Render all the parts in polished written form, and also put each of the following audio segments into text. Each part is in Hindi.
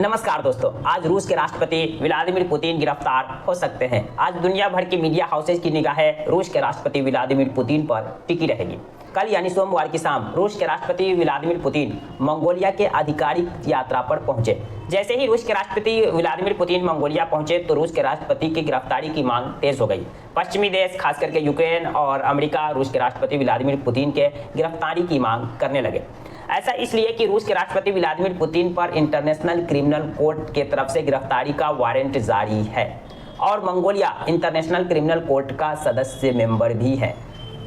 नमस्कार दोस्तों, आज रूस के राष्ट्रपति व्लादिमीर पुतिन गिरफ्तार हो सकते हैं। आज दुनिया भर की मीडिया हाउसेज की निगाहें रूस के राष्ट्रपति व्लादिमीर पुतिन पर टिकी रहेगी। कल यानी सोमवार की शाम रूस के राष्ट्रपति व्लादिमीर पुतिन मंगोलिया के आधिकारिक यात्रा पर पहुंचे। जैसे ही रूस के राष्ट्रपति व्लादिमीर पुतिन मंगोलिया पहुंचे तो रूस के राष्ट्रपति की गिरफ्तारी की मांग तेज हो गई। पश्चिमी देश खास करके यूक्रेन और अमेरिका रूस के राष्ट्रपति व्लादिमीर पुतिन के गिरफ्तारी की मांग करने लगे। ऐसा इसलिए कि रूस के राष्ट्रपति व्लादिमीर पुतिन पर इंटरनेशनल क्रिमिनल कोर्ट के तरफ से गिरफ्तारी का वारंट जारी है और मंगोलिया इंटरनेशनल क्रिमिनल कोर्ट का सदस्य मेंबर भी है।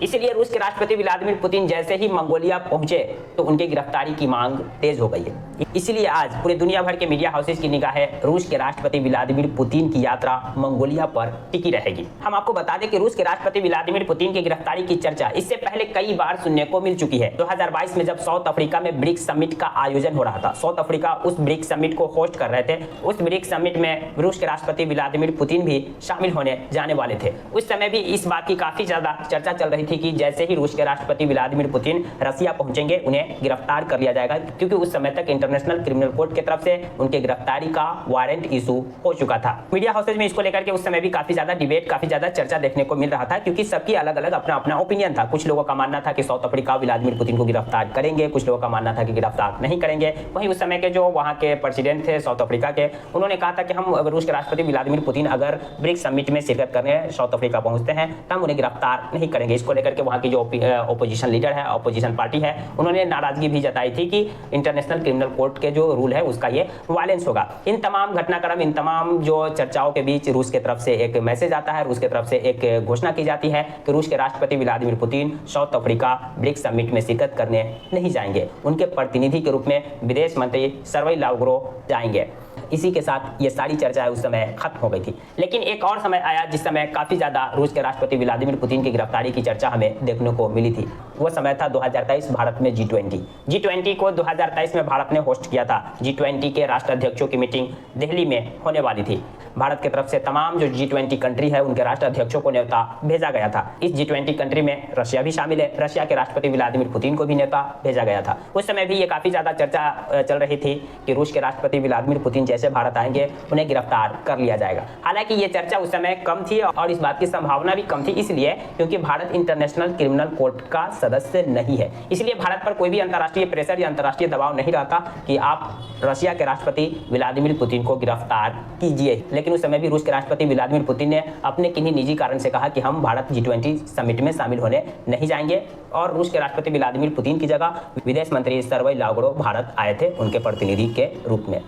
इसलिए रूस के राष्ट्रपति व्लादिमीर पुतिन जैसे ही मंगोलिया पहुंचे तो उनकी गिरफ्तारी की मांग तेज हो गई है। इसलिए आज पूरे दुनिया भर के मीडिया हाउसेज की निगाहें रूस के राष्ट्रपति व्लादिमीर पुतिन की यात्रा मंगोलिया पर टिकी रहेगी। हम आपको बता दें कि रूस के राष्ट्रपति व्लादिमीर पुतिन की गिरफ्तारी की चर्चा इससे पहले कई बार सुनने को मिल चुकी है। 2022 में जब साउथ अफ्रीका में ब्रिक्स समिट का आयोजन हो रहा था, साउथ अफ्रीका उस ब्रिक्स समिट को होस्ट कर रहे थे। उस ब्रिक्स समिट में रूस के राष्ट्रपति व्लादिमीर पुतिन भी शामिल होने जाने वाले थे। उस समय भी इस बात की काफी ज्यादा चर्चा चल रही थी कि जैसे ही रूस के राष्ट्रपति व्लादिमीर पुतिन रसिया पहुंचेंगे उन्हें गिरफ्तार कर लिया जाएगा, क्योंकि उस समय तक इंटरनेशनल क्रिमिनल कोर्ट की तरफ से उनके गिरफ्तारी का वारंट इशू हो चुका था। मीडिया हाउसेज में इसको लेकर के उस समय भी काफी ज्यादा डिबेट, काफी ज्यादा चर्चा देखने को मिल रहा था, क्योंकि सबकी अलग अलग अपना अपना ओपिनियन था। कुछ लोगों का मानना था कि साउथ अफ्रीका व्लादिमीर पुतिन को गिरफ्तार करेंगे, कुछ लोगों का मानना था कि गिरफ्तार नहीं करेंगे। वहीं उस समय के जो वहां के प्रेसिडेंट थे साउथ अफ्रीका के, उन्होंने कहा था कि हम रूस के राष्ट्रपति व्लादिमीर पुतिन अगर ब्रिक्स समिट में शिरकत करने साउथ अफ्रीका पहुंचते हैं तो हम उन्हें गिरफ्तार नहीं करेंगे। इसको लेकर के वहां की जो ओपोजिशन लीडर है, ओपोजिशन पार्टी है, उन्होंने नाराजगी भी जताई थी कि इंटरनेशनल क्रिमिनल कोर्ट के जो रूल है उसका ये वायलेंस होगा। इन तमाम घटनाक्रम, इन तमाम जो चर्चाओं के बीच रूस की तरफ से एक मैसेज आता है, रूस की तरफ से एक घोषणा की जाती है कि रूस के राष्ट्रपति Vladimir Putin South Africa BRICS summit में शिरकत करने नहीं जाएंगे। उनके प्रतिनिधि के रूप में विदेश मंत्री सर्गेई लावरोव जाएंगे। इसी के साथ ये सारी चर्चा उस समय खत्म हो गई थी। लेकिन एक और समय आया जिस समय काफी ज्यादा रूस के राष्ट्रपति व्लादिमीर पुतिन की गिरफ्तारी की चर्चा हमें देखने को मिली थी। वो समय था 2023 भारत में G20 को 2023 में भारत ने होस्ट किया था। G20 के राष्ट्राध्यक्षों की मीटिंग दिल्ली में होने वाली थी। भारत की तरफ से तमाम जो G20 कंट्री है उनके राष्ट्राध्यक्षों को न्योता भेजा गया था। इस G20 कंट्री में रशिया भी शामिल है। रशिया के राष्ट्रपति व्लादिमीर पुतिन को भी न्योता भेजा गया था। उस समय भी ये काफी ज्यादा चर्चा चल रही थी कि रूस के राष्ट्रपति व्लादिमीर पुतिन जैसे भारत आएंगे उन्हें गिरफ्तार कर लिया जाएगा। हालांकि ये चर्चा उस समय कम थी और इस बात की संभावना भी कम थी, इसलिए क्योंकि भारत इंटरनेशनल क्रिमिनल कोर्ट का सदस्य नहीं है। इसलिए भारत पर कोई भी अंतर्राष्ट्रीय प्रेशर या अंतर्राष्ट्रीय दबाव नहीं रहता कि आप रशिया के राष्ट्रपति व्लादिमीर पुतिन को गिरफ्तार कीजिए। लेकिन उस समय भी रूस के राष्ट्रपति व्लादिमीर पुतिन ने अपने किन्हीं निजी कारण से कहा कि हम भारत G20 समिट में शामिल होने नहीं जाएंगे और रूस के राष्ट्रपति व्लादिमीर पुतिन की जगह विदेश मंत्री सर्गेई लावरोव भारत आए थे उनके प्रतिनिधि के रूप में।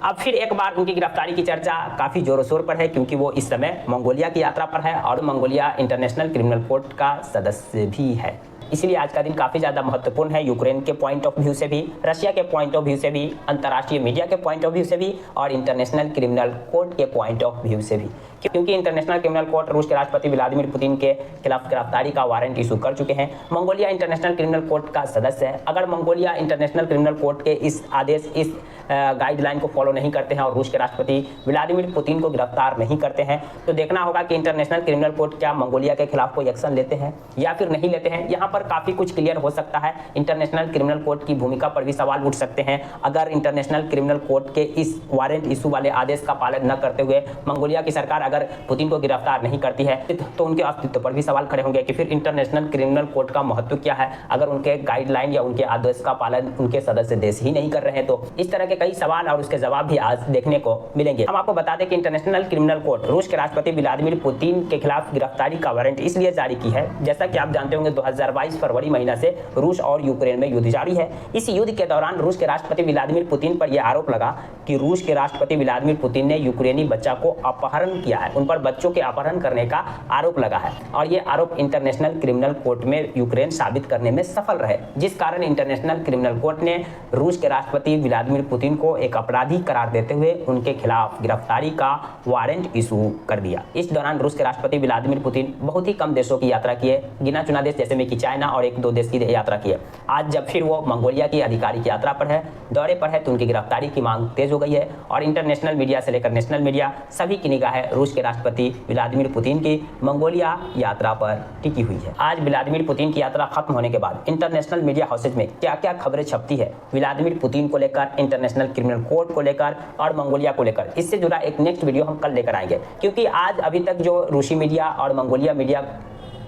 अब फिर एक बार उनकी गिरफ्तारी की चर्चा काफी जोरों शोर पर है, क्योंकि वो इस समय मंगोलिया की यात्रा पर है और मंगोलिया इंटरनेशनल क्रिमिनल कोर्ट का सदस्य भी है। इसलिए आज का दिन काफी ज्यादा महत्वपूर्ण है, यूक्रेन के पॉइंट ऑफ व्यू से भी, रशिया के पॉइंट ऑफ व्यू से भी, अंतर्राष्ट्रीय मीडिया के पॉइंट ऑफ व्यू से भी और इंटरनेशनल क्रिमिनल कोर्ट के पॉइंट ऑफ व्यू से भी, क्योंकि इंटरनेशनल क्रिमिनल कोर्ट रूस के राष्ट्रपति व्लादिमीर पुतिन के खिलाफ गिरफ्तारी का वारंट इशू कर चुके हैं। मंगोलिया इंटरनेशनल क्रिमिनल कोर्ट का सदस्य है। अगर मंगोलिया इंटरनेशनल क्रिमिनल कोर्ट के इस आदेश, इस गाइडलाइन को फॉलो नहीं करते हैं और रूस के राष्ट्रपति व्लादिमीर पुतिन को गिरफ्तार नहीं करते हैं तो देखना होगा कि इंटरनेशनल क्रिमिनल कोर्ट क्या मंगोलिया के खिलाफ कोई एक्शन लेते हैं या फिर नहीं लेते हैं। यहाँ पर काफी कुछ क्लियर हो सकता है। इंटरनेशनल क्रिमिनल कोर्ट की भूमिका पर भी सवाल उठ सकते हैं। अगर इंटरनेशनल क्रिमिनल कोर्ट के इस वारंट इशू वाले आदेश का पालन न करते हुए मंगोलिया की सरकार अगर पुतिन को गिरफ्तार नहीं करती है तो उनके अस्तित्व पर भी सवाल खड़े होंगे कि फिर इंटरनेशनल क्रिमिनल कोर्ट का महत्व क्या है अगर उनके गाइडलाइन या उनके आदेश का पालन उनके सदस्य देश ही नहीं कर रहे हैं। तो इस तरह के कई सवाल और उसके जवाब भी आज देखने को मिलेंगे। हम आपको बता दें कि इंटरनेशनल क्रिमिनल कोर्ट रूस के राष्ट्रपति व्लादिमीर पुतिन के खिलाफ गिरफ्तारी का वारंट इसलिए जारी की है, जैसा कि आप जानते होंगे 2022 फरवरी महीना से रूस और यूक्रेन में युद्ध जारी है। इस युद्ध के दौरान रूस के राष्ट्रपति व्लादिमीर पुतिन पर यह आरोप लगा कि रूस के राष्ट्रपति व्लादिमीर पुतिन ने यूक्रेनी बच्चा को अपहरण किया है। उन पर बच्चों के अपहरण करने का आरोप लगा है और ये आरोप इंटरनेशनल क्रिमिनल कोर्ट में यूक्रेन साबित करने में सफल रहे, जिस कारण इंटरनेशनल क्रिमिनल कोर्ट ने रूस के राष्ट्रपति व्लादिमीर पुतिन को एक अपराधी करार देते हुए उनके खिलाफ गिरफ्तारी का वारंट इशू कर दिया। इस दौरान रूस के राष्ट्रपति व्लादिमीर पुतिन बहुत ही कम देशों की यात्रा किए, गिना चुना देश जैसे में कि चाइना और एक दो देश की यात्रा किए। आज जब फिर वो मंगोलिया की आधिकारिक यात्रा पर है, दौरे पर है, तो उनकी गिरफ्तारी की मांग तेज हो गई है और इंटरनेशनल मीडिया से लेकर नेशनल मीडिया सभी की निगाह रूस के राष्ट्रपति व्लादिमीर पुतिन की मंगोलिया यात्रा पर टिकी हुई है। आज व्लादिमीर पुतिन की यात्रा खत्म होने के बाद इंटरनेशनल मीडिया हाउसेज में क्या क्या खबरें छपती है व्लादिमीर पुतिन को लेकर, इंटरनेशनल क्रिमिनल कोर्ट को लेकर और मंगोलिया को लेकर, इससे जुड़ा एक नेक्स्ट वीडियो हम कल लेकर आएंगे। क्योंकि आज अभी तक जो रूसी मीडिया और मंगोलिया मीडिया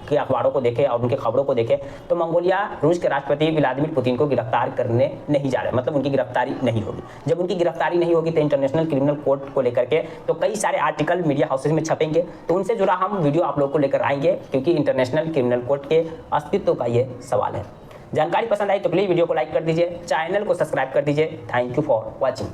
के अखबारों को देखे और उनके खबरों को देखे तो मंगोलिया रूस के राष्ट्रपति व्लादिमीर पुतिन को गिरफ्तार करने नहीं जा रहे, मतलब उनकी गिरफ्तारी नहीं होगी। जब उनकी गिरफ्तारी नहीं होगी तो इंटरनेशनल क्रिमिनल कोर्ट को लेकर के तो कई सारे आर्टिकल मीडिया हाउसेज में छपेंगे, तो उनसे जुड़ा हम वीडियो आप लोग को लेकर आएंगे, क्योंकि इंटरनेशनल क्रिमिनल कोर्ट के अस्तित्व का ये सवाल है। जानकारी पसंद आई तो प्लीज वीडियो को लाइक कर दीजिए, चैनल को सब्सक्राइब कर दीजिए। Thank you for watching.